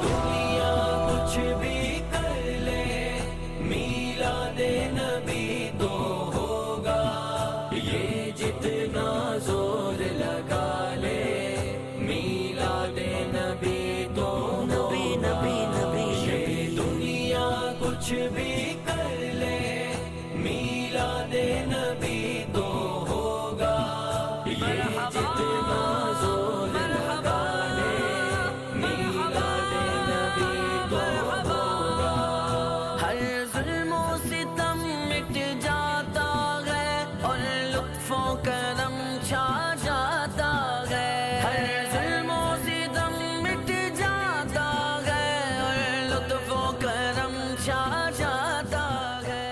دنیا کچھ بھی کر لے میلاد نبی تو ہوگا، یہ جتنا زور لگا لے میلاد نبی تو ہوگا، یہ دنیا کچھ بھی کر لے میلاد نبی تو ہوگا، یہ جتنا زور لگا لے میلاد نبی تو ہوگا۔ ہر ظلم و ستم مٹ جاتا ہے اور لطف و کرم چھا جاتا ہے، ہر ظلم و ستم مٹ جاتا ہے اور لطف و کرم چھا جاتا ہے۔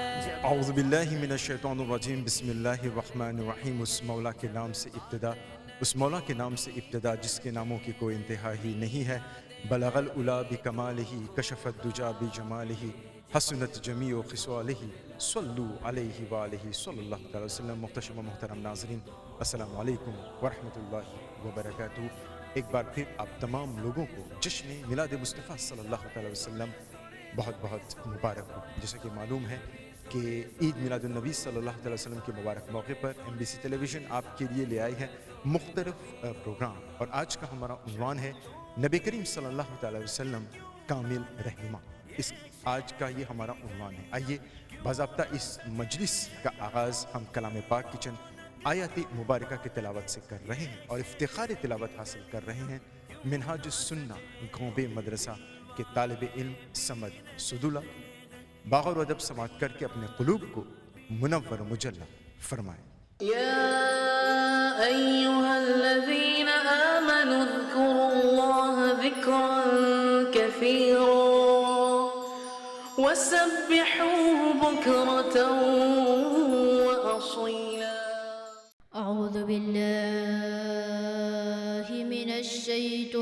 اعوذ باللہ من الشیطان الرجیم، بسم اللہ الرحمن الرحیم۔ اس مولا کے نام سے ابتدا، اس مولا کے نام سے ابتدا جس کے ناموں کی کوئی انتہا ہی نہیں ہے۔ بلغ العلا بکمالہ، کشف الدجا بجمالہ، حسنت جمیع خصالہ، صلو علیہ وآلہ صلی اللہ تعالی وسلم۔ محتشم و محترم ناظرین، السلام علیکم ورحمۃ اللہ وبرکاتہ۔ ایک بار پھر آپ تمام لوگوں کو جشن میلاد مصطفیٰ صلی اللہ تعالی وسلم بہت بہت مبارک ہو۔ جیسا کہ معلوم ہے کہ عید میلاد النبی صلی اللہ علیہ وسلم کے مبارک موقع پر MBC ٹیلی ویژن آپ کے لیے لے آئی ہے مختلف پروگرام، اور آج کا ہمارا عنوان ہے نبی کریم صلی اللہ تعالی وسلم کامل رہنما۔ اس آج کا یہ ہمارا عنوان ہے۔ آئیے باضابطہ اس مجلس کا آغاز ہم کلام پاک کی چند آیات مبارکہ کی تلاوت سے کر رہے ہیں اور افتخار تلاوت حاصل کر رہے ہیں منہاج السنہ گوبے مدرسہ کے طالب علم سمد سدولہ۔ باغ و ادب سماعت کر کے اپنے قلوب کو منور و مجلہ فرمائیں۔ يا أيها الذين آمنوا اذكروا الله ذكرا كثيرا وسبحوه بكرة وأصيلا۔ أعوذ بالله من الشيطان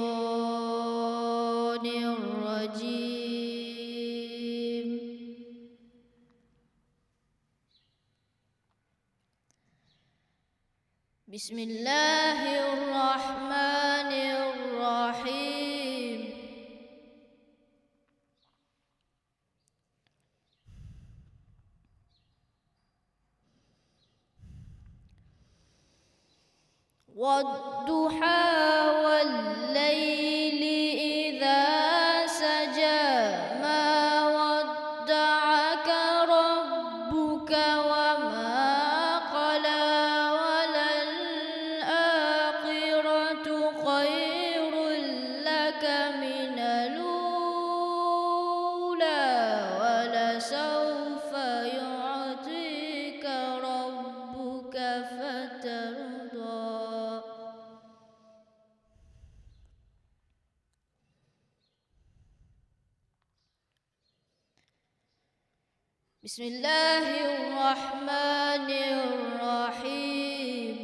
الرجيم، بسم الله الرحمن الرحيم۔ والضحى والليل إذا سجى ما ودعك ربك وما قلى وللآخرة خير لك من الأولى ولسوف يعطيك ربك فترضى۔ بسم الله الرحمن الرحيم،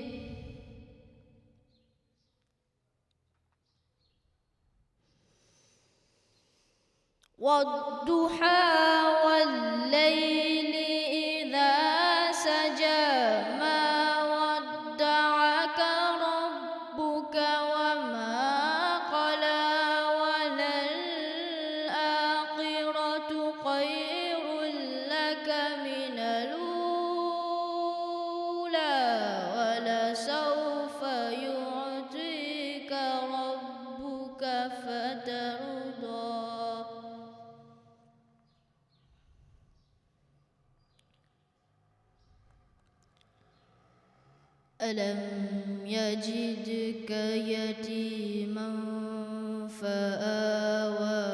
والضحى والليل إذا سجى ما ودعك ربك وما قلى وللآخرة خير لك من الأولى ولسوف يعطيك ربك فترضى۔ ألم يجدك يتيما فآوى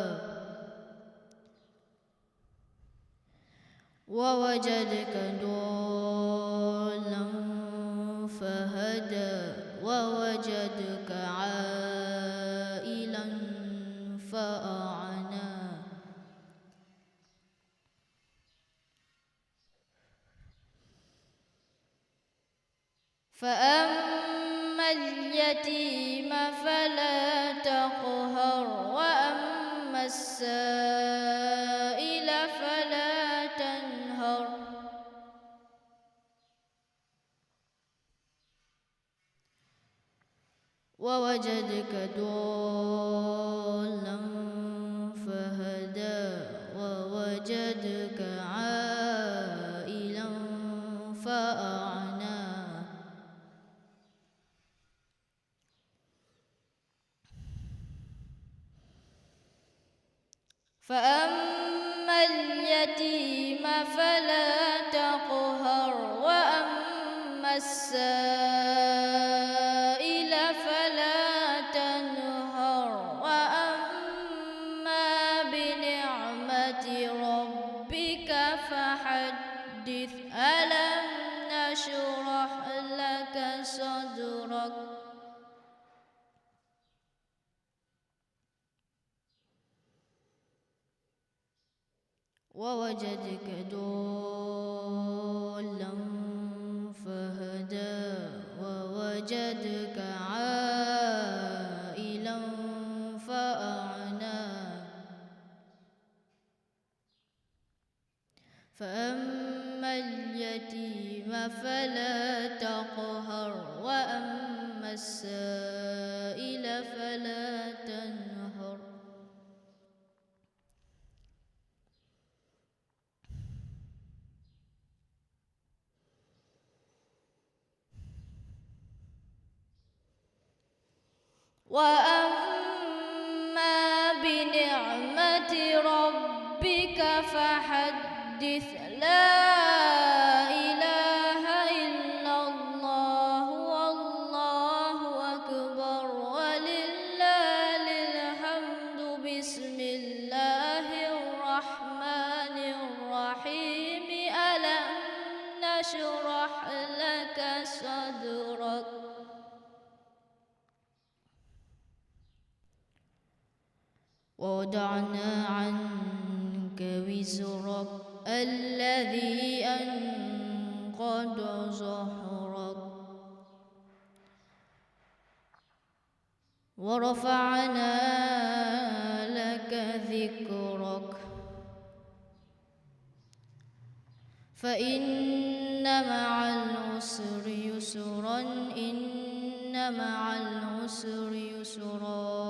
ووجدك ضالا فهدى ووجدك عائلا فأغنى فأما اليتيم فلا تقهر وأما السائل فلا تنهر ووجدك ضالا ووجدك عائلا فأغنى فأما اليتيم فلا تقهر وأما السائل فلا تنهر وأما بنعمة ربك فحدث ألم نشرح لك صدرك ووجدك ضالا فهدى ووجدك عائلا فأغنى فأما اليتيم فلا تقهر وأما السائل فلا تنهر وأما بنعمة ربك فحدث لا إله إلا الله والله أكبر ولله الحمد بسم الله الرحمن الرحيم ألم نشرح لك صدرك ووضعنا عنك وزرك الذي أنقض ظهرك ورفعنا لك ذكرك فإن مع العسر يسرا إن مع العسر يسرا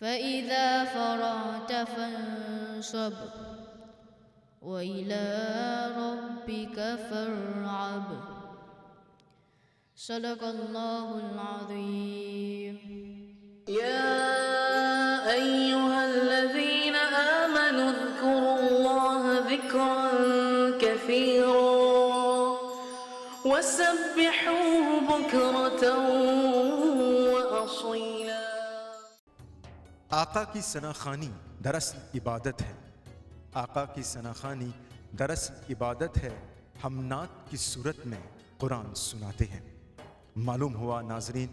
فإذا فرغت فانصب وإلى ربك فارغب صدق الله العظيم. يا أيها الذين آمنوا اذكروا الله ذكرا كثيرا وسبحوه بكرة وأصيلا. آقا کی ثناخوانی دراصل عبادت ہے. آقا کی ثناخوانی دراصل عبادت ہے. ہم نعت کی صورت میں قرآن سناتے ہیں. معلوم ہوا ناظرین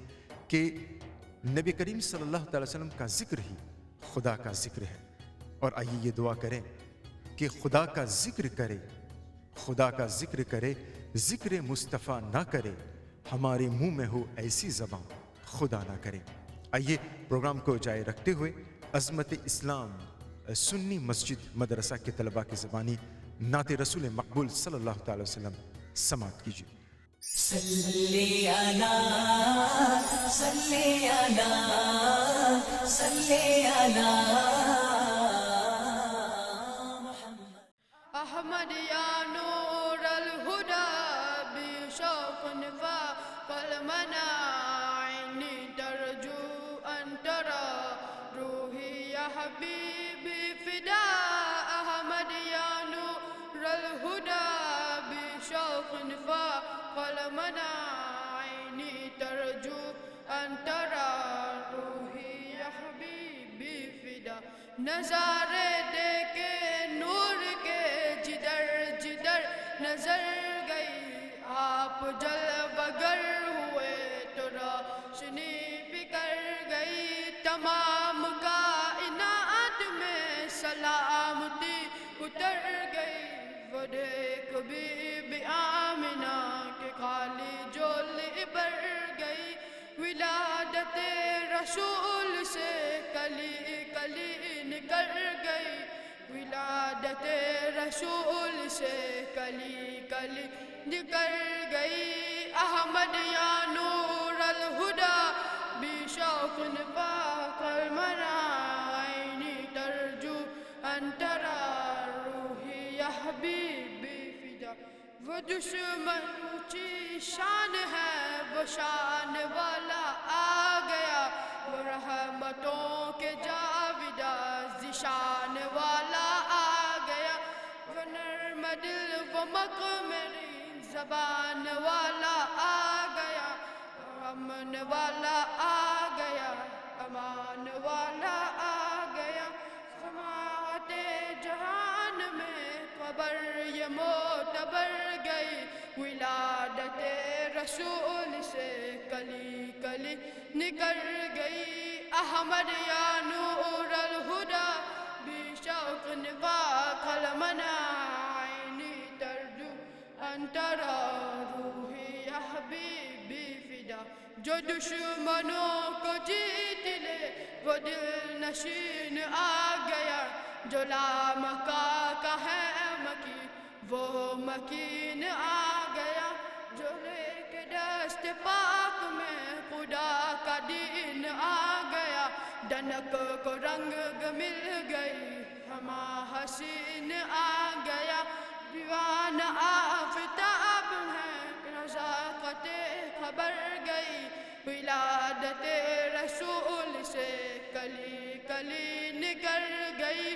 کہ نبی کریم صلی اللہ تعالی وسلم کا ذکر ہی خدا کا ذکر ہے. اور آئیے یہ دعا کریں کہ خدا کا ذکر کرے، خدا کا ذکر کرے، ذکر مصطفیٰ نہ کرے، ہمارے منہ میں ہو ایسی زبان خدا نہ کرے. آئیے پروگرام کو جاری رکھتے ہوئے عظمت اسلام سنی مسجد مدرسہ کے طلباء کی زبانی نعت رسول مقبول صلی اللہ تعالی وسلم سماعت کیجیے. صلی علی صلی علی صلی علی احمد یا نور الہدا بشوق فالمنا عینی ترجو ان ترى روحی یا حبیبی فدا. احمد یا نور الہدا بشوق فالمنا عینی ترجو ان ترى روحی یا حبیبی فدا. نظارے دیکھے نور کے جدھر جدھر نظر گئی، آپ جلوہ گر ہوئے تو روشنی بکھر گئی. تمام کائنات میں سلامتی اتر گئی. وہ دیکھ بی بی آمنہ کے خالی جھولی بھر گئی. ولادت رسول سے کلی کلی نکل گئی. ولادت رسول سے کلی کلی نکل گئی. احمد یا نور الہدا بشوق فالمنا عینی وہ دشمن اونچی شان ہے وہ شان والا آ گیا، وہ رحمتوں کے جاویدہ ذیشان والا آ گیا، وہ نرم دل وہ مقمری زبان والا آ گیا، امن والا آ گیا، امان والا آ گیا، سماعت جہان میں خبر یہ معتبر گئی، ولادت رسول سے کلی کلی نکل گئی، احمد یا نور الہدا بی شوق نفاق المنا عینی ترجو ان ترى روحی یا حبیبی فدا، جو دشمنوں کو جیت لے وہ دل نشین آ گیا، جو لامکا کا ہے مکی وہ مکین آ گیا، جو لے کے دست پاک میں خدا کا دین آ گیا، ڈنک کو رنگ مل گئی ہما حسین آ گیا، دیوان آفتاب ہے نزاکت خبر گئی، ولادت رسول سے کلی کلی نکل گئی،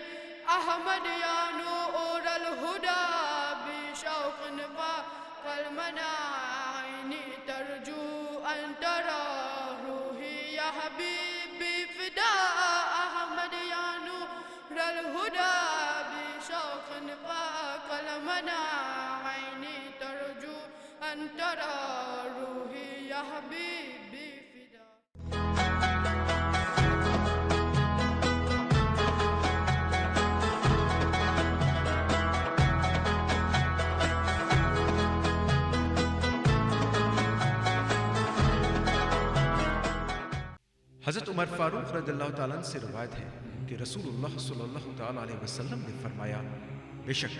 احمد یا نور الہدا بی شوق نفاق المنا عینی ترجو ان ترى روحی یا حبیبی فدا، احمد یا نور الہدا بی شوق نفاق المنا عینی ترجو ان ترى روحی یا حبیبی فدا۔ حضرت عمر فاروق رضی اللہ تعالیٰ عنہ سے روایت ہے کہ رسول اللہ صلی اللہ تعالیٰ علیہ وسلم نے فرمایا، بے شک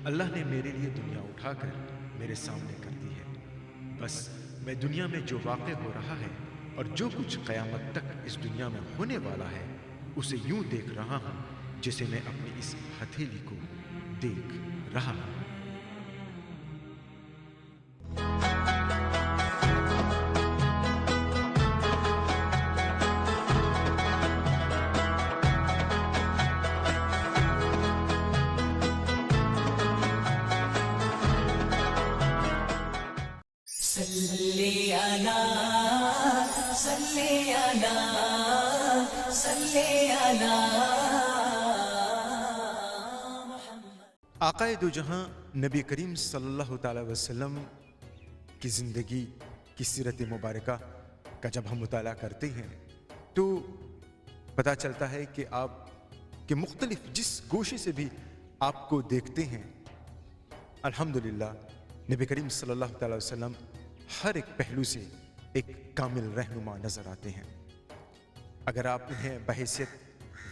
اللہ نے میرے لیے دنیا اٹھا کر میرے سامنے کر دی ہے، بس میں دنیا میں جو واقع ہو رہا ہے اور جو کچھ قیامت تک اس دنیا میں ہونے والا ہے اسے یوں دیکھ رہا ہوں جسے میں اپنی اس ہتھیلی کو دیکھ رہا ہوں۔ صلی علی صلی علی صلی علی آقائے دو جہاں نبی کریم صلی اللہ تعالی وسلم کی زندگی کی سیرت مبارکہ کا جب ہم مطالعہ کرتے ہیں تو پتہ چلتا ہے کہ آپ کے مختلف جس گوشے سے بھی آپ کو دیکھتے ہیں، الحمدللہ نبی کریم صلی اللہ تعالی وسلم ہر ایک پہلو سے ایک کامل رہنما نظر آتے ہیں۔ اگر آپ انہیں بحیثیت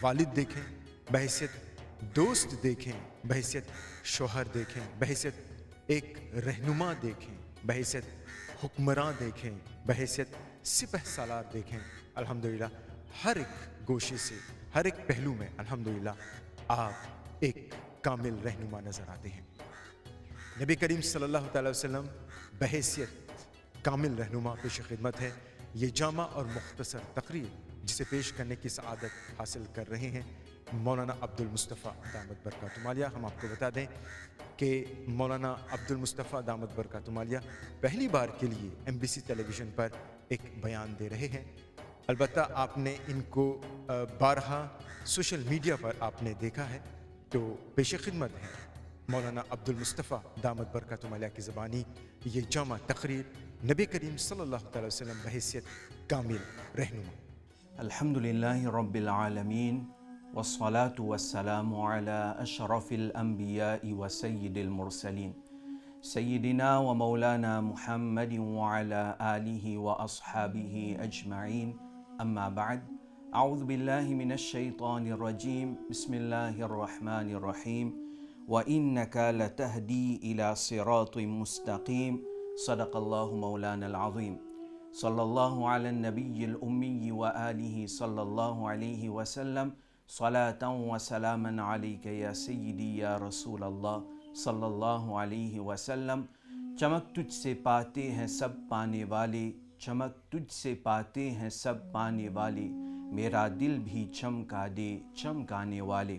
والد دیکھیں، بحیثیت دوست دیکھیں، بحیثیت شوہر دیکھیں، بحیثیت ایک رہنما دیکھیں، بحیثیت حکمراں دیکھیں، بحیثیت سپہ سالار دیکھیں، الحمدللہ ہر ایک گوشے سے، ہر ایک پہلو میں الحمدللہ آپ ایک کامل رہنما نظر آتے ہیں۔ نبی کریم صلی اللہ تعالی وسلم بحیثیت کامل رہنما پیش خدمت ہے۔ یہ جامع اور مختصر تقریر جسے پیش کرنے کی سعادت حاصل کر رہے ہیں مولانا عبد المصطفیٰ دامت برکاتہ عالیہ۔ ہم آپ کو بتا دیں کہ مولانا عبد المصطفیٰ دامت برکاتہ عالیہ پہلی بار کے لیے MBC ٹیلی ویژن پر ایک بیان دے رہے ہیں۔ البتہ آپ نے ان کو بارہا سوشل میڈیا پر آپ نے دیکھا ہے، تو پیش خدمت ہے مولانا عبد المصطفیٰ دامت برکاتہ عالیہ کی زبانی یہ جامع تقریر نبی کریم صلی اللہ تعالی وسلم بحیثیت کامل رہنما۔ الحمدللہ رب العالمین والصلاة والسلام على اشرف الانبیاء وسید المرسلین سیدنا و مولانا محمد وعلى آلہ واصحابہ اجمعین، اما بعد، اعوذ باللہ من الشیطان الرجیم، بسم اللہ الرحمن الرحیم، وَإِنَّكَ لَتَهْدِي إِلَى صِرَاطٍ مُسْتَقِيمٍ صدق اللہ مولانا العظیم۔ صلی اللہ علی النبی الأمی وآلہ صلی اللہ علیہ وسلم، صلاة و سلاما علیک یا سیدی یا رسول اللہ صلی اللہ علیہ وسلم، چمک تجھ سے پاتے ہیں سب پانے والے، چمک تجھ سے پاتے ہیں سب پانے والے، میرا دل بھی چمکا دے چمکانے والے۔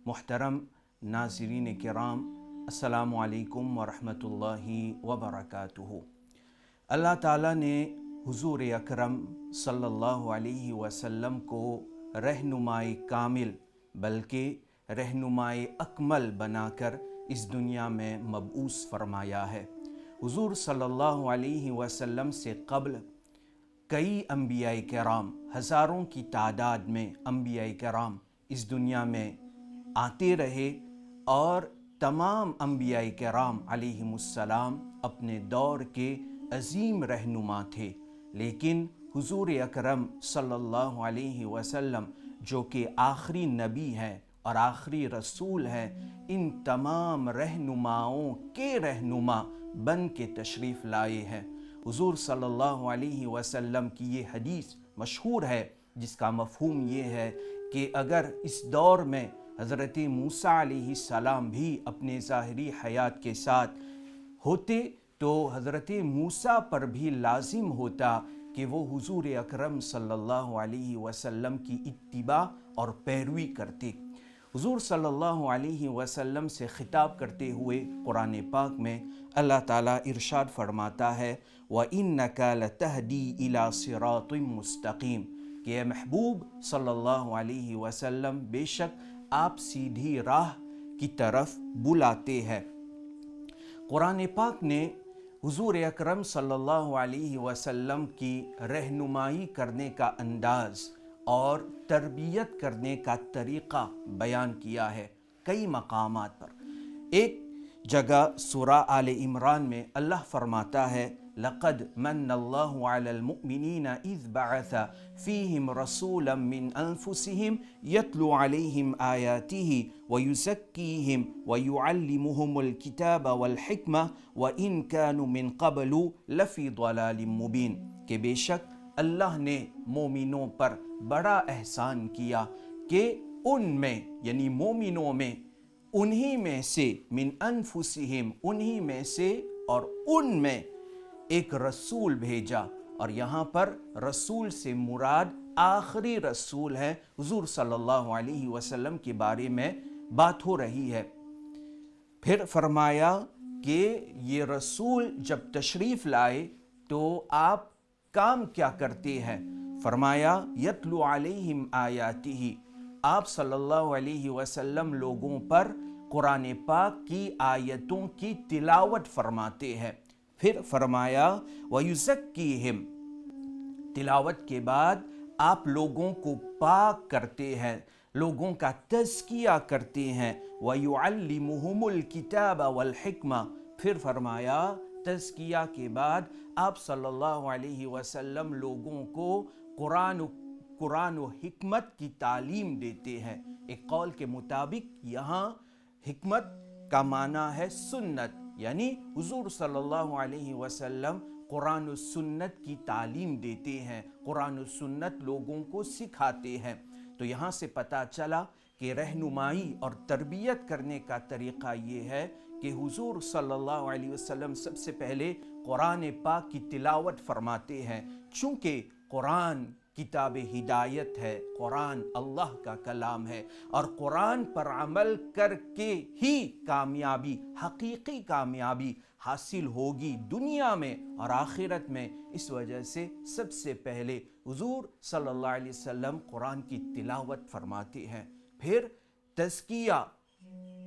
محترم ناظرین کرام، السلام علیکم ورحمۃ اللہ وبرکاتہ۔ اللہ تعالیٰ نے حضور اکرم صلی اللہ علیہ وسلم کو رہنمائی کامل بلکہ رہنمائی اکمل بنا کر اس دنیا میں مبعوث فرمایا ہے۔ حضور صلی اللہ علیہ وسلم سے قبل کئی انبیاء کرام، ہزاروں کی تعداد میں انبیاء کرام اس دنیا میں آتے رہے، اور تمام انبیاء کرام علیہم السلام اپنے دور کے عظیم رہنما تھے، لیکن حضور اکرم صلی اللہ علیہ وسلم جو کہ آخری نبی ہے اور آخری رسول ہے، ان تمام رہنماؤں کے رہنما بن کے تشریف لائے ہیں۔ حضور صلی اللہ علیہ وسلم کی یہ حدیث مشہور ہے جس کا مفہوم یہ ہے کہ اگر اس دور میں حضرت موسیٰ علیہ السلام بھی اپنے ظاہری حیات کے ساتھ ہوتے تو حضرت موسیٰ پر بھی لازم ہوتا کہ وہ حضور اکرم صلی اللہ علیہ وسلم کی اتباع اور پیروی کرتے۔ حضور صلی اللہ علیہ وسلم سے خطاب کرتے ہوئے قرآن پاک میں اللہ تعالیٰ ارشاد فرماتا ہے وَإِنَّكَ لَتَهْدِي إِلَى صِرَاطٍ مُسْتَقِيمٍ کہ اے محبوب صلی اللہ علیہ وسلم، بے شک آپ سیدھی راہ کی طرف بلاتے ہیں۔ قرآن پاک نے حضور اکرم صلی اللہ علیہ وسلم کی رہنمائی کرنے کا انداز اور تربیت کرنے کا طریقہ بیان کیا ہے کئی مقامات پر۔ ایک جگہ سورہ آل عمران میں اللہ فرماتا ہے لَقَدْ مَنَّ اللَّهُ عَلَى الْمُؤْمِنِينَ إِذْ بَعَثَ فِيهِمْ رَسُولًا مِّنْ أَنفُسِهِمْ يَتْلُو عَلَيْهِمْ آيَاتِهِ وَيُزَكِّيهِمْ وَيُعَلِّمُهُمُ الْكِتَابَ وَالْحِكْمَةَ وَإِنْ كَانُوا مِنْ قَبْلُ لَفِي ضَلَالٍ مُّبِينٍ کہ بے شک اللہ نے مومنوں پر بڑا احسان کیا کہ ان میں یعنی مومنوں میں انہی میں سے من انفسہم انہی میں سے اور ان میں ایک رسول بھیجا، اور یہاں پر رسول سے مراد آخری رسول ہے، حضور صلی اللہ علیہ وسلم کے بارے میں بات ہو رہی ہے۔ پھر فرمایا کہ یہ رسول جب تشریف لائے تو آپ کام کیا کرتے ہیں؟ فرمایا یتلو علیہم آیاتہ، آپ صلی اللہ علیہ وسلم لوگوں پر قرآن پاک کی آیتوں کی تلاوت فرماتے ہیں۔ پھر فرمایا وَيُزَكِّيهِمْ، تلاوت کے بعد آپ لوگوں کو پاک کرتے ہیں، لوگوں کا تزکیہ کرتے ہیں۔ وَيُعَلِّمُهُمُ الْكِتَابَ وَالْحِكْمَةَ، پھر فرمایا تزکیہ کے بعد آپ صلی اللہ علیہ وسلم لوگوں کو قرآن و حکمت کی تعلیم دیتے ہیں۔ ایک قول کے مطابق یہاں حکمت کا معنی ہے سنت، یعنی حضور صلی اللہ علیہ وسلم قرآن و سنت کی تعلیم دیتے ہیں، قرآن و سنت لوگوں کو سکھاتے ہیں۔ تو یہاں سے پتہ چلا کہ رہنمائی اور تربیت کرنے کا طریقہ یہ ہے کہ حضور صلی اللہ علیہ وسلم سب سے پہلے قرآن پاک کی تلاوت فرماتے ہیں، چونکہ قرآن کتاب ہدایت ہے، قرآن اللہ کا کلام ہے، اور قرآن پر عمل کر کے ہی کامیابی، حقیقی کامیابی حاصل ہوگی دنیا میں اور آخرت میں۔ اس وجہ سے سب سے پہلے حضور صلی اللہ علیہ وسلم قرآن کی تلاوت فرماتے ہیں، پھر تزکیہ،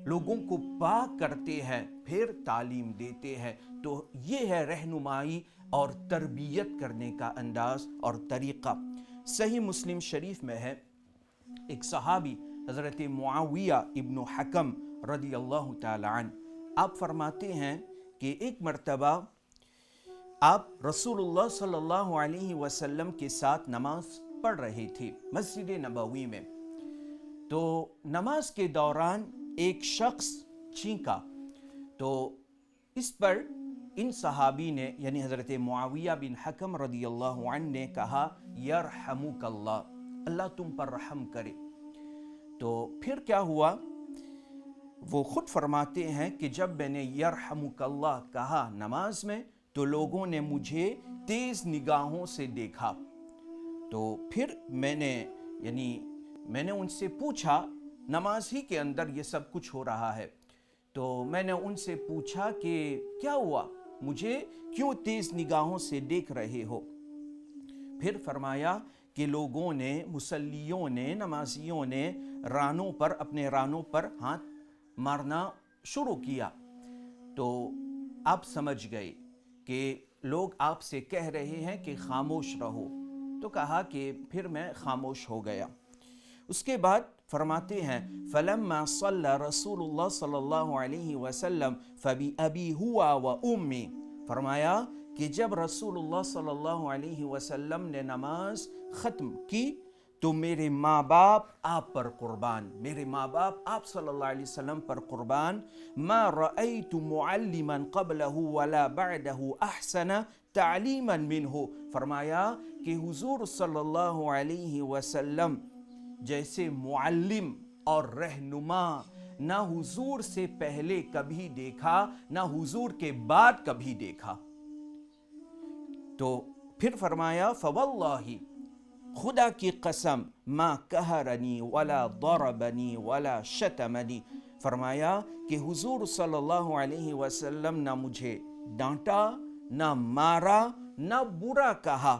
لوگوں کو پاک کرتے ہیں، پھر تعلیم دیتے ہیں۔ تو یہ ہے رہنمائی اور تربیت کرنے کا انداز اور طریقہ۔ صحیح مسلم شریف میں ہے ایک صحابی حضرت معاویہ ابن حکم رضی اللہ تعالی عنہ، آپ فرماتے ہیں کہ ایک مرتبہ آپ رسول اللہ صلی اللہ علیہ وسلم کے ساتھ نماز پڑھ رہے تھے مسجد نبوی میں، تو نماز کے دوران ایک شخص چینکا، تو اس پر ان صحابی نے یعنی حضرت معاویہ بن حکم رضی اللہ عنہ نے کہا یرحمک اللہ، اللہ تم پر رحم کرے۔ تو پھر کیا ہوا؟ وہ خود فرماتے ہیں کہ جب میں نے یرحمک اللہ کہا نماز میں تو لوگوں نے مجھے تیز نگاہوں سے دیکھا. تو پھر میں نے ان سے پوچھا، نماز ہی کے اندر یہ سب کچھ ہو رہا ہے، تو میں نے ان سے پوچھا کہ کیا ہوا، مجھے کیوں تیز نگاہوں سے دیکھ رہے ہو؟ پھر فرمایا کہ لوگوں نے، مصلیوں نے، نمازیوں نے اپنے رانوں پر ہاتھ مارنا شروع کیا. تو آپ سمجھ گئے کہ لوگ آپ سے کہہ رہے ہیں کہ خاموش رہو. تو کہا کہ پھر میں خاموش ہو گیا. اس کے بعد فرماتے ہیں فَلَمَّا صَلَّى رَسُولُ اللَّهِ صلی اللہ علیہ وسلم فَبِأَبِي هُوَ وَأُمِّي. فرمایا کہ جب رسول اللہ صلی اللہ علیہ وسلم نے نماز ختم کی تو میرے ماں باپ آپ پر قربان، میرے ماں باپ آپ صلی اللہ علیہ وسلم پر قربان. ما رأيت معلما قبله ولا بعده احسن تعلیما منه. فرمایا کہ حضور صلی اللہ علیہ وسلم جیسے معلم اور رہنما نہ حضور سے پہلے کبھی دیکھا، نہ حضور کے بعد کبھی دیکھا. تو پھر فرمایا فواللہ، خدا کی قسم، ما قہرنی ولا ضربنی ولا شتمنی. فرمایا کہ حضور صلی اللہ علیہ وسلم نہ مجھے ڈانٹا، نہ مارا، نہ برا کہا،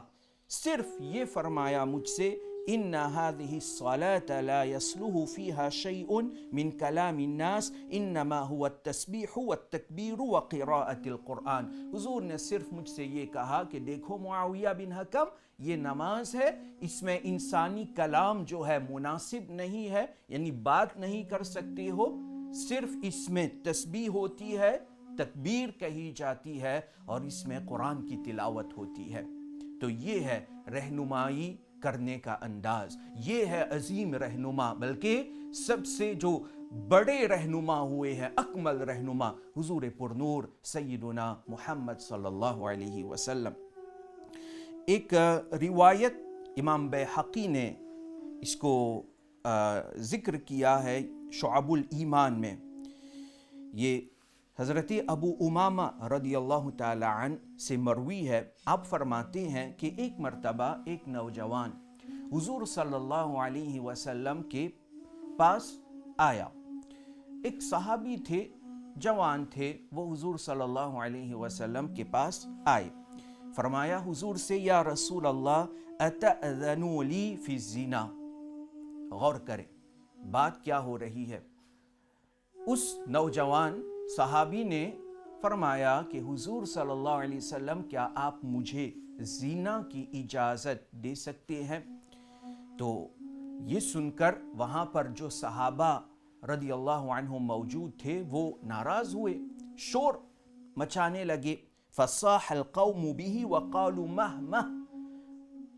صرف یہ فرمایا مجھ سے ان هذه الصلاة لا يصلح فيها شيء من كلام الناس انما هو التسبيح والتكبير وقراءة القرآن. حضور نے صرف مجھ سے یہ کہا کہ دیکھو معاویہ بن حکم، یہ نماز ہے، اس میں انسانی کلام جو ہے مناسب نہیں ہے، یعنی بات نہیں کر سکتے ہو، صرف اس میں تسبیح ہوتی ہے، تکبیر کہی جاتی ہے، اور اس میں قرآن کی تلاوت ہوتی ہے. تو یہ ہے رہنمائی کرنے کا انداز، یہ ہے عظیم رہنما. بلکہ سب سے جو بڑے رہنما ہوئے ہیں، اکمل رہنما، حضور پرنور سیدنا محمد صلی اللہ علیہ وسلم. ایک روایت امام بیہقی نے اس کو ذکر کیا ہے شعب الایمان میں. یہ حضرت ابو امامہ رضی اللہ تعالی عنہ سے مروی ہے. آپ فرماتے ہیں کہ ایک مرتبہ ایک نوجوان حضور صلی اللہ علیہ وسلم کے پاس آیا. ایک صحابی تھے، جوان تھے، وہ حضور صلی اللہ علیہ وسلم کے پاس آئے. فرمایا حضور سے یا رسول اللہ اتأذنوا لی فی الزنا. غور کریں بات کیا ہو رہی ہے. اس نوجوان صحابی نے فرمایا کہ حضور صلی اللہ علیہ وسلم کیا آپ مجھے زنا کی اجازت دے سکتے ہیں؟ تو یہ سن کر وہاں پر جو صحابہ رضی اللہ عنہم موجود تھے وہ ناراض ہوئے، شور مچانے لگے. فصاح القوم به وقالوا مہ مہ.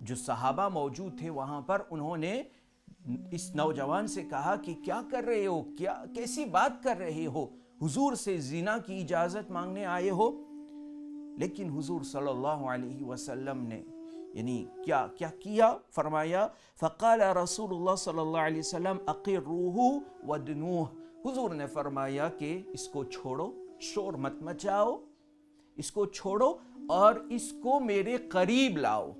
جو صحابہ موجود تھے وہاں پر، انہوں نے اس نوجوان سے کہا کہ کیا کر رہے ہو، کیسی بات کر رہے ہو، حضور سے زنا کی اجازت مانگنے آئے ہو؟ لیکن حضور صلی اللہ علیہ وسلم نے کیا کیا؟ فرمایا فقال رسول اللہ صلی اللہ علیہ وسلم اقروہ ودنوہ. حضور نے فرمایا کہ اس کو چھوڑو، شور مت مچاؤ، اس کو چھوڑو اور اس کو میرے قریب لاؤ.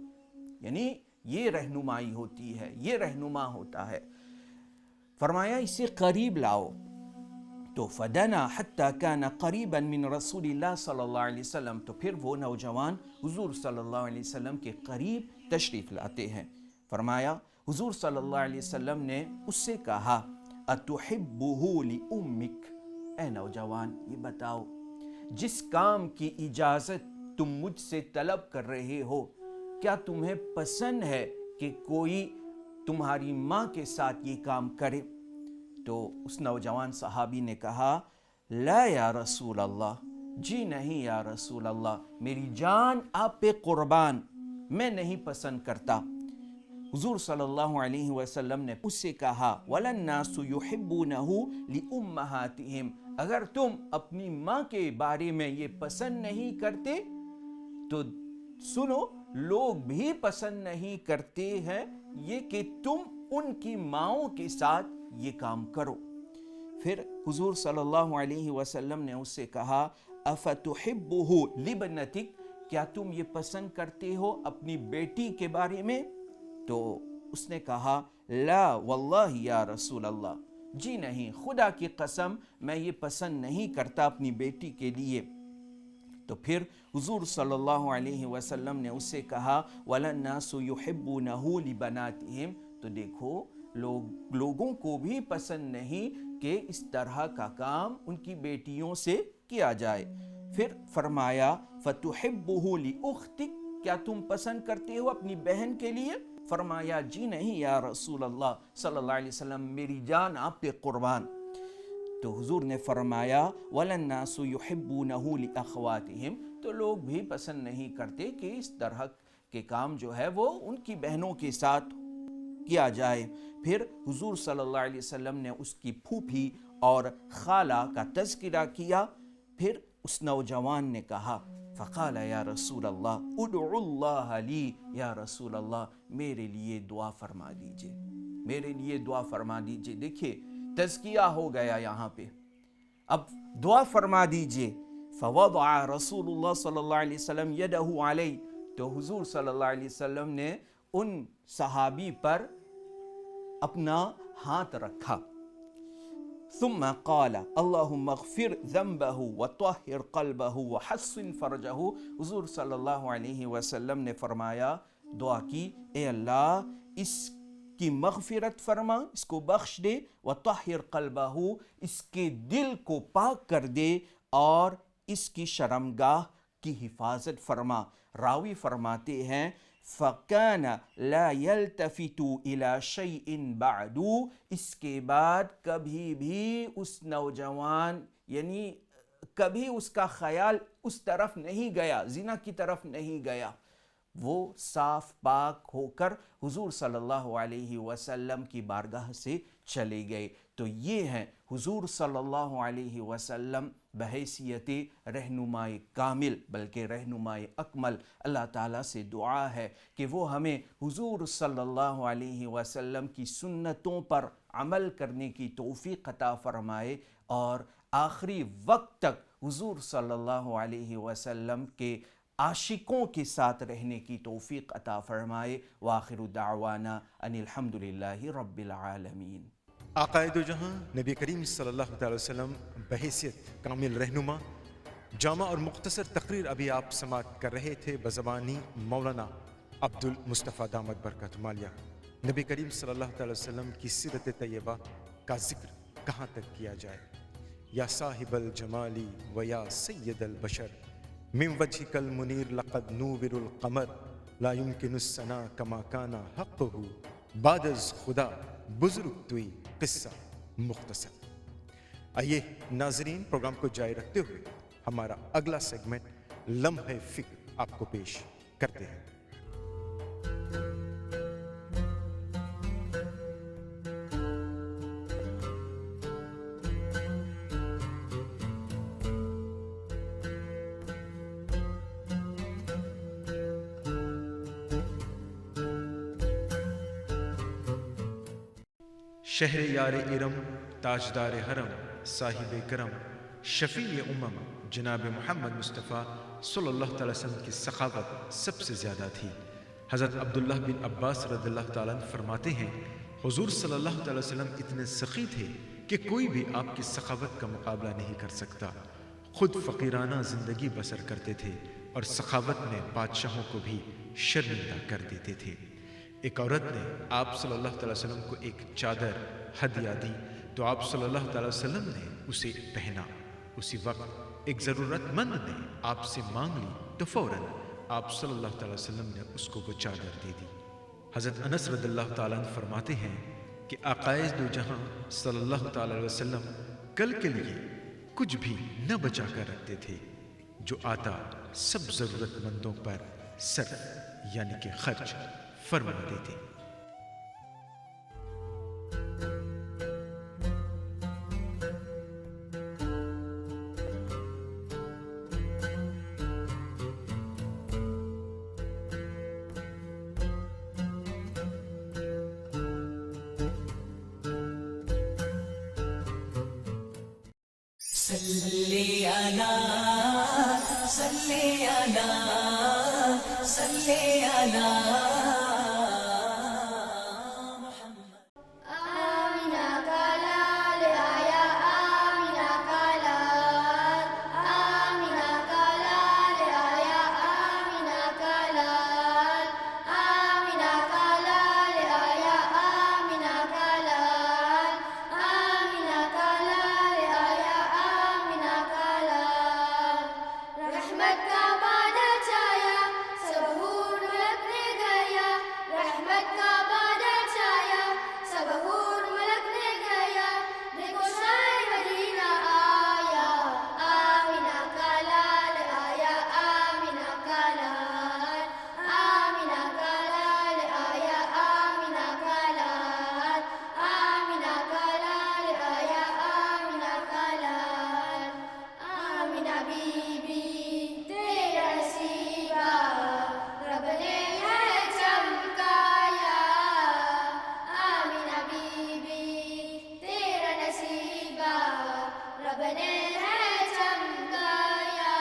یعنی یہ رہنمائی ہوتی ہے، یہ رہنما ہوتا ہے. فرمایا اسے قریب لاؤ. تو فدنا حتی کان قریبا من رسول اللہ صلی اللہ علیہ وسلم. تو پھر وہ نوجوان حضور صلی اللہ علیہ وسلم کے قریب تشریف لاتے ہیں. فرمایا حضور صلی اللہ علیہ وسلم نے اس سے کہا اتحبہ لامک. اے نوجوان یہ بتاؤ، جس کام کی اجازت تم مجھ سے طلب کر رہے ہو، کیا تمہیں پسند ہے کہ کوئی تمہاری ماں کے ساتھ یہ کام کرے؟ تو اس نوجوان صحابی نے کہا لا یا رسول اللہ، جی نہیں یا رسول اللہ، میری جان آپ پہ قربان، میں نہیں پسند کرتا. حضور صلی اللہ علیہ وسلم نے اس سے کہا وَلَلنَّاسُ يُحِبُّونَهُ لِأُمَّهَاتِهِمْ. اگر تم اپنی ماں کے بارے میں یہ پسند نہیں کرتے تو سنو، لوگ بھی پسند نہیں کرتے ہیں یہ کہ تم ان کی ماؤں کے ساتھ یہ کام کرو. پھر حضور صلی اللہ علیہ وسلم نے اس سے کہا افتحبہ لبنتک، کیا تم یہ پسند کرتے ہو اپنی بیٹی کے بارے میں؟ تو اس نے کہا لا واللہ یا رسول اللہ، جی نہیں، خدا کی قسم میں یہ پسند نہیں کرتا اپنی بیٹی کے لیے۔ تو پھر حضور صلی اللہ علیہ وسلم نے اس سے کہا وَلَلنَّاسُ يُحِبُّونَهُ لِبَنَاتِهِمْ، تو دیکھو لوگوں کو بھی پسند نہیں کہ اس طرح کا کام ان کی بیٹیوں سے کیا جائے۔ پھر فرمایا فَتُحِبُّهُ لِأُخْتِكَ، کیا تم پسند کرتے ہو اپنی بہن کے لیے؟ فرمایا جی نہیں یا رسول اللہ صلی اللہ علیہ وسلم، میری جان آپ پہ قربان۔ تو حضور نے فرمایا وَلَلنَّاسُ يُحِبُّونَهُ لِأَخْوَاتِهِمْ، تو لوگ بھی پسند نہیں کرتے کہ اس طرح کے کام جو ہے وہ ان کی بہنوں کے ساتھ کیا جائے۔ پھر حضور صلی اللہ علیہ وسلم نے اس کی پھوپھی اور خالہ کا تذکرہ کیا۔ پھر اس نوجوان نے کہا فقال یا رسول اللہ ادعو اللہ لی، یا رسول اللہ میرے لیے دعا فرما دیجئے، میرے لیے دعا فرما دیجئے۔ دیکھیے تزکیہ ہو گیا یہاں پہ، اب دعا فرما دیجئے۔ فوضع رسول اللہ صلی اللہ علیہ وسلم یدہ علیہ، تو حضور صلی اللہ علیہ وسلم نے ان صحابی پر اپنا ہاتھ رکھا۔ ثم قال اللہم اغفر ذنبہ وطہر قلبہ وحسن فرجہ، حضور صلی اللہ علیہ وسلم نے فرمایا، دعا کی، اے اللہ اس کی مغفرت فرما، اس کو بخش دے، وطہر قلبہ، اس کے دل کو پاک کر دے، اور اس کی شرمگاہ کی حفاظت فرما۔ راوی فرماتے ہیں فَكَانَ لَا يَلْتَفِتُ إِلَى شَيْءٍ بَعْدُ، اس کے بعد کبھی بھی اس نوجوان یعنی کبھی اس کا خیال اس طرف نہیں گیا، زنا کی طرف نہیں گیا، وہ صاف پاک ہو کر حضور صلی اللہ علیہ وسلم کی بارگاہ سے چلے گئے۔ تو یہ ہیں حضور صلی اللہ علیہ وسلم بحیثیت رہنمائے کامل، بلکہ رہنمائے اکمل۔ اللہ تعالیٰ سے دعا ہے کہ وہ ہمیں حضور صلی اللہ علیہ وسلم کی سنتوں پر عمل کرنے کی توفیق عطا فرمائے، اور آخری وقت تک حضور صلی اللہ علیہ وسلم کے عاشقوں کے ساتھ رہنے کی توفیق عطا فرمائے۔ وآخر دعوانا ان الحمدللہ رب العالمین۔ عقائد و جہاں نبی کریم صلی اللہ تعالی وسلم بحیثیت کامل رہنما، جامع اور مختصر تقریر ابھی آپ سماعت کر رہے تھے بزبانی مولانا عبد المصطفیٰ دامت برکاتہ عالیہ۔ نبی کریم صلی اللہ تعالی وسلم کی سیرت طیبہ کا ذکر کہاں تک کیا جائے؟ یا صاحب الجمالی و یا سید البشر من وجهك المنیر لقد نور القمر لا يمكن الثنا كما كان حقه بعد از خدا بزرگ توئی قصہ مختصر۔ آئیے ناظرین، پروگرام کو جاری رکھتے ہوئے ہمارا اگلا سیگمنٹ لمحہ فکر آپ کو پیش کرتے ہیں۔ شہر یار ارم، تاجدار حرم، صاحب کرم، شفیع امم جناب محمد مصطفیٰ صلی اللہ تعالی وسلم کی سخاوت سب سے زیادہ تھی۔ حضرت عبداللہ بن عباس رضی اللہ تعالیٰ عنہ فرماتے ہیں حضور صلی اللہ تعالی وسلم اتنے سخی تھے کہ کوئی بھی آپ کی سخاوت کا مقابلہ نہیں کر سکتا۔ خود فقیرانہ زندگی بسر کرتے تھے اور سخاوت میں بادشاہوں کو بھی شرمندہ کر دیتے تھے۔ ایک عورت نے آپ صلی اللہ تعالی وسلم کو ایک چادر ہدیہ دی تو آپ صلی اللہ تعالی وسلم نے اسے پہنا۔ اسی وقت ایک ضرورت مند نے آپ سے مانگ لی تو فوراً آپ صلی اللہ تعالی وسلم نے اس کو وہ چادر دے دی۔ حضرت انس رضی اللہ تعالیٰ عنہ فرماتے ہیں کہ آقائے دو جہاں صلی اللہ تعالی وسلم کل کے لیے کچھ بھی نہ بچا کر رکھتے تھے، جو آتا سب ضرورت مندوں پر صرف یعنی کہ خرچ فرما دیتے۔ صلی علی صلی علی صلی علی آمینہ کا لال آیا آمینہ کا لال آمینہ کا لال آیا آمینہ کا لال آمینہ کا لال آیا آمینہ کا لال آمینہ کا لال آیا آمینہ کا لال رحمت کا بادل چھایا سب حور ملک نے گیا رحمت کا بادل چھایا سب حور ملک نے گیا دیکھو شاہ مدینہ آیا آمینہ کا لال آیا آمینہ کا لال آمینہ کا لال آیا آمینہ کا لال آمینہ کا لال آیا آمینہ کا لال آمینہ بی بی تیرا نصیبہ رب نے ہے چمکایا آمینہ بی بی تیرا نصیبہ رب نے ہے چمکایا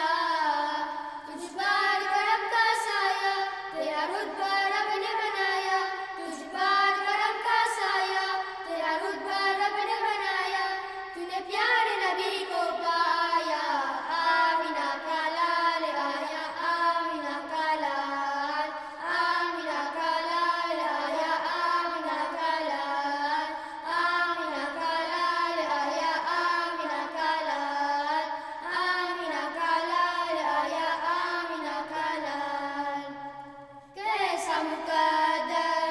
تجھ پر کرم کا سایہ تیرا رتبہ رب نے بنایا تجھ پر کرم کا سایہ تیرا رتبہ رب نے بنایا تو نے پیارے نبی کو پایا آمینہ کا لال آیا آمینہ کا لال آمینہ کا لال آیا آمینہ کا لال آمینہ کا لال آیا آمینہ کا لال آمینہ کا لال آیا آمینہ کا لال کیسا مقدر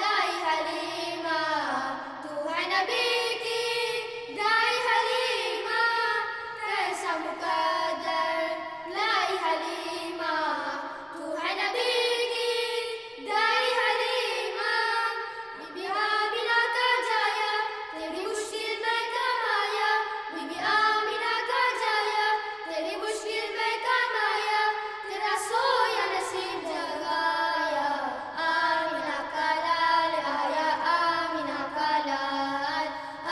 لائی حلیمہ تو ہے نبی کی دائی حلیمہ کیسا مقدر لائی حلیمہ تو ہے نبی کی دائی حلیمہ بی بی آمینہ کا جایا تیری مشکل میں کام آیا بی بی آمینہ کا جایا تیری مشکل میں کام آیا تیرا سویا نصیب جگایا آمینہ کا لال آیا آمینہ کا لال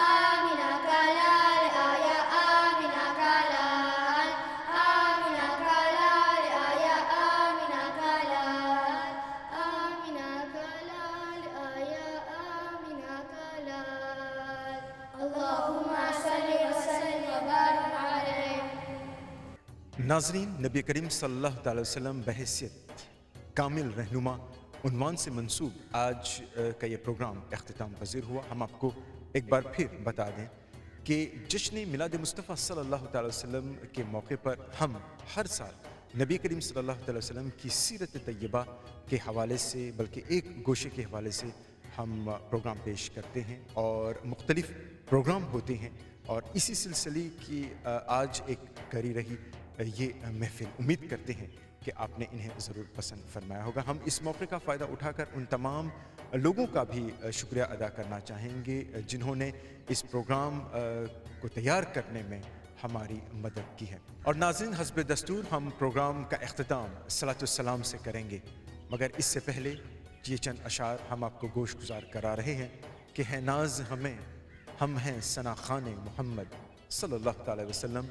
آمینہ کا لال آیا آمینہ کا لال آمینہ کا لال آیا آمینہ کا لال آمینہ کا لال آیا آمینہ کا لال اللہم صلی وسلم وبارک علیہ ناظرین، نبی کریم صلی اللہ تعالی وسلم بحیثیت کامل رہنما عنوان سے منسوب آج کا یہ پروگرام اختتام پذیر ہوا۔ ہم آپ کو ایک بار پھر بتا دیں کہ جشن میلاد مصطفیٰ صلی اللہ تعالی وسلم کے موقع پر ہم ہر سال نبی کریم صلی اللہ تعالی وسلم کی سیرت طیبہ کے حوالے سے بلکہ ایک گوشے کے حوالے سے ہم پروگرام پیش کرتے ہیں اور مختلف پروگرام ہوتے ہیں، اور اسی سلسلے کی آج ایک کری رہی یہ محفل امید کرتے ہیں کہ آپ نے انہیں ضرور پسند فرمایا ہوگا۔ ہم اس موقع کا فائدہ اٹھا کر ان تمام لوگوں کا بھی شکریہ ادا کرنا چاہیں گے جنہوں نے اس پروگرام کو تیار کرنے میں ہماری مدد کی ہے۔ اور ناظرین، حسب دستور ہم پروگرام کا اختتام صلاۃ السلام سے کریں گے، مگر اس سے پہلے یہ چند اشعار ہم آپ کو گوش گزار کرا رہے ہیں کہ ہے ناز ہمیں، ہم ہیں ثنا خوان محمد صلی اللہ تعالی وسلم،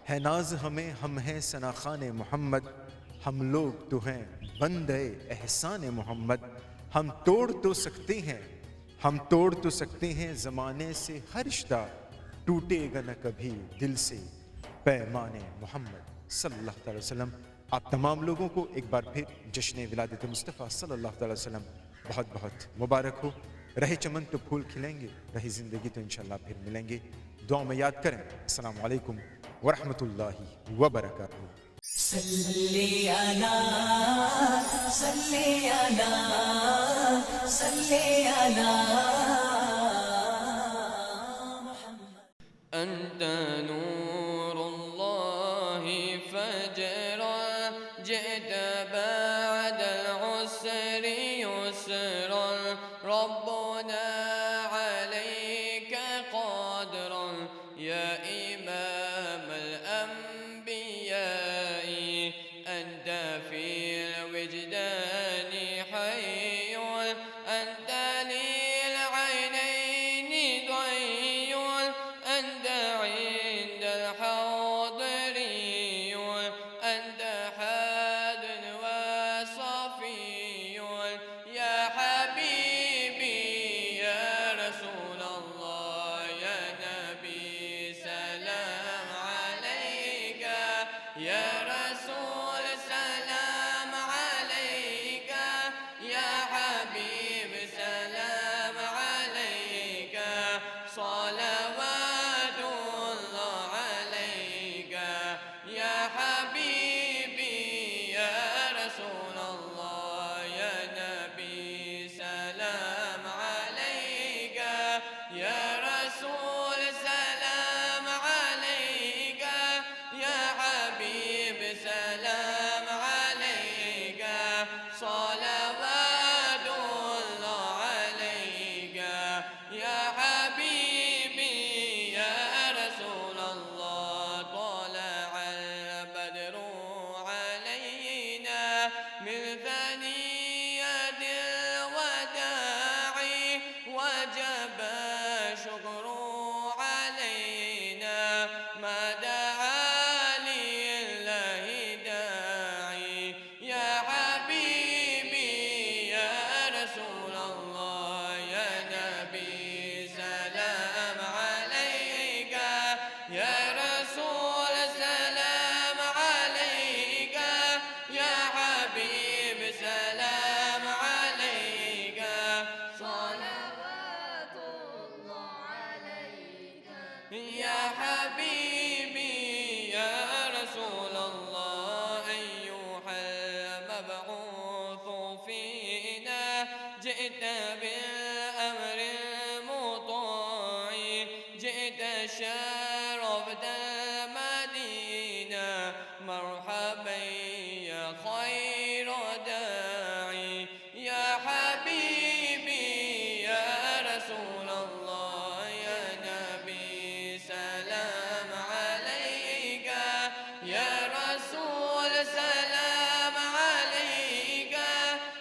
ہے ناز ہمیں، ہم ہیں ثنا خوان محمد، ہم لوگ تو ہیں بندے احسان محمد، ہم توڑ تو سکتے ہیں، ہم توڑ تو سکتے ہیں زمانے سے ہر رشتہ، ٹوٹے گا نہ کبھی دل سے پیمان محمد صلی اللہ تعالی وسلم۔ آپ تمام لوگوں کو ایک بار پھر جشن ولادت مصطفیٰ صلی اللہ تعالی وسلم بہت بہت مبارک ہو۔ رہے چمن تو پھول کھلیں گے، رہی زندگی تو انشاءاللہ پھر ملیں گے۔ دعا میں یاد کریں۔ السلام علیکم ورحمۃ اللہ وبرکاتہ۔ صلی علی صلی علی صلی علی أنت نور الله فجرا جئت بعد العسر يسرا ربنا عليك قادرا يا إمام الأنبياء أنت في الوجدان حي أنت للعين يا حبيبي يا رسول الله طلع البدر علينا من ثنيات الوداع وجب الشكر علينا ما دعا لله داعي يا حبيبي يا رسول الله يا نبي سلام عليك يا رسول سلام عليك يا حبيب سلام عليك صلوات الله عليك يا حبيبي يا رسول الله أيها المبعوث فينا جئت بالأمر المطاع جئت شرفت المدينة مرحبا يا خير داعي يا حبيبي يا رسول الله يا نبي سلام عليك يا رسول سلام عليك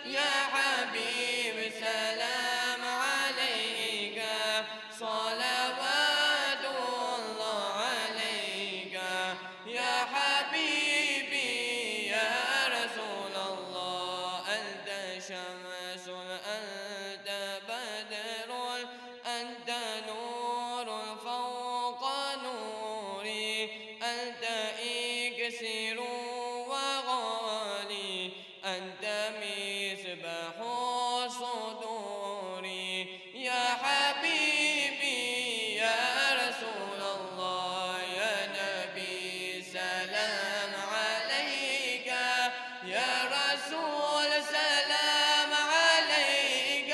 يا حبيب سلام عليك صلوات الله عليك يا حبيبي يا رسول الله أنت شمس أنت بدر أنت نور فوق نوري أنت إكسير وغالي أنت مصباح صدوري يا حبيبي يا رسول الله يا نبي سلام عليك يا رسول سلام عليك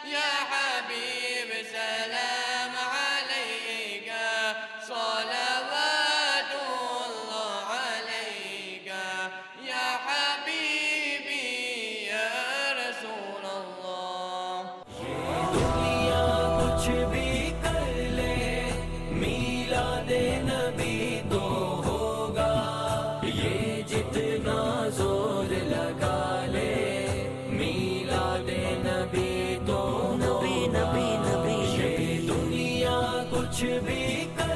يا حبيب سلام عليك صلوات الله عليك يا حبيبي يا رسول الله دنیا کچھ بھی کر لے میلاد نبی تو ہوگا یہ جتنا زور لگا لے میلاد نبی تو نبی نبی نبی یہ دنیا کچھ بھی کر